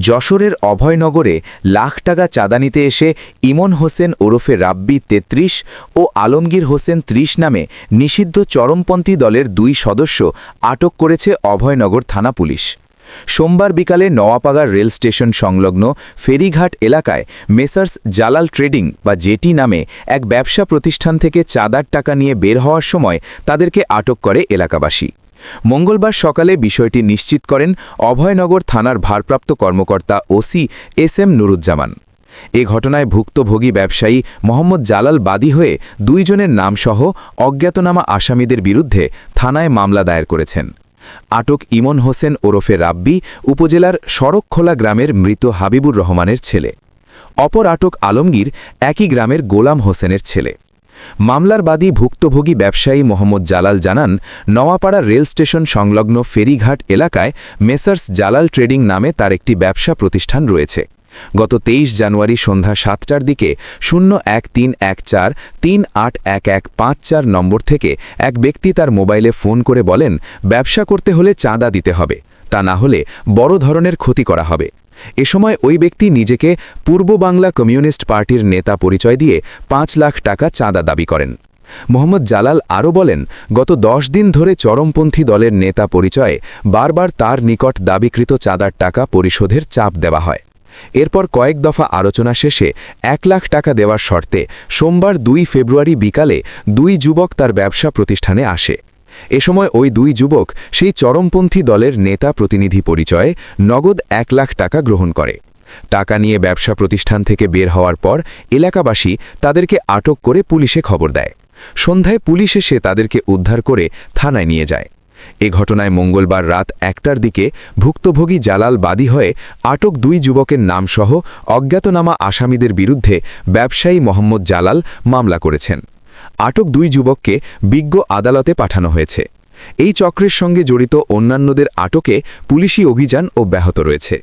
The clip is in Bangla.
যশোরের অভয়নগরে লাখ টাকা চাঁদা নিতে এসে ইমন হোসেন ওরফে রাব্বি ৩৩ ও আলমগীর হোসেন ৩০ নামে নিষিদ্ধ চরমপন্থী দলের দুই সদস্য আটক করেছে অভয়নগর থানা পুলিশ। সোমবার বিকালে নওয়াপাড়া রেল স্টেশন সংলগ্ন ফেরিঘাট এলাকায় মেসার্স জালাল ট্রেডিং বা জেটি নামে এক ব্যবসা প্রতিষ্ঠান থেকে চাঁদার টাকা নিয়ে বের হওয়ার সময় তাদেরকে আটক করে এলাকাবাসী। মঙ্গলবার সকালে বিষয়টি নিশ্চিত করেন অভয়নগর থানার ভারপ্রাপ্ত কর্মকর্তা ওসি এস এম নুরুজ্জামান। এ ঘটনায় ভুক্তভোগী ব্যবসায়ী মোহাম্মদ জালাল বাদী হয়ে দুইজনের নামসহ অজ্ঞাতনামা আসামিদের বিরুদ্ধে থানায় মামলা দায়ের করেছেন। আটক ইমন হোসেন ওরফে রাব্বি উপজেলার সড়কখোলা গ্রামের মৃত হাবিবুর রহমানের ছেলে। অপর আটক আলমগীর একই গ্রামের গোলাম হোসেনের ছেলে। মামলার বাদী ভুক্তভোগী ব্যবসায়ী মোহাম্মদ জালাল জানান, নওয়াপাড়া রেল স্টেশন সংলগ্ন ফেরিঘাট এলাকায় মেসার্স জালাল ট্রেডিং নামে তার একটি ব্যবসা প্রতিষ্ঠান রয়েছে। গত ২৩ জানুয়ারি সন্ধ্যা ৭টার দিকে ০১৩১৪৩৮১১৫৪ নম্বর থেকে এক ব্যক্তি তার মোবাইলে ফোন করে বলেন, ব্যবসা করতে হলে চাঁদা দিতে হবে, তা না হলে বড় ধরনের ক্ষতি করা হবে। এ সময় ওই ব্যক্তি নিজেকে পূর্ব বাংলা কমিউনিস্ট পার্টির নেতা পরিচয় দিয়ে ৫ লাখ টাকা চাঁদা দাবি করেন। মোহাম্মদ জালাল আরও বলেন, গত ১০ দিন ধরে চরমপন্থী দলের নেতা পরিচয়ে বারবার তার নিকট দাবিকৃত চাঁদার টাকা পরিশোধের চাপ দেওয়া হয়। এরপর কয়েক দফা আলোচনা শেষে ১ লাখ টাকা দেওয়ার শর্তে সোমবার ২ ফেব্রুয়ারি বিকালে দুই যুবক তার ব্যবসা প্রতিষ্ঠানে আসে। এ সময় ওই দুই যুবক সেই চরমপন্থী দলের নেতা প্রতিনিধি পরিচয়ে নগদ ১ লাখ টাকা গ্রহণ করে। টাকা নিয়ে ব্যবসা প্রতিষ্ঠান থেকে বের হওয়ার পর এলাকাবাসী তাদেরকে আটক করে পুলিশে খবর দেয়। সন্ধ্যায় পুলিশ এসে তাদেরকে উদ্ধার করে থানায় নিয়ে যায়। এ ঘটনায় মঙ্গলবার রাত ১টার দিকে ভুক্তভোগী জালাল বাদী হয়ে আটক দুই যুবকের নামসহ অজ্ঞাতনামা আসামিদের বিরুদ্ধে ব্যবসায়ী মোহাম্মদ জালাল মামলা করেছেন। আটক দুই যুবককে বিজ্ঞ আদালতে পাঠানো হয়েছে। এই চক্রের সঙ্গে জড়িত অন্যান্যদের আটকে পুলিশি অভিযান অব্যাহত রয়েছে।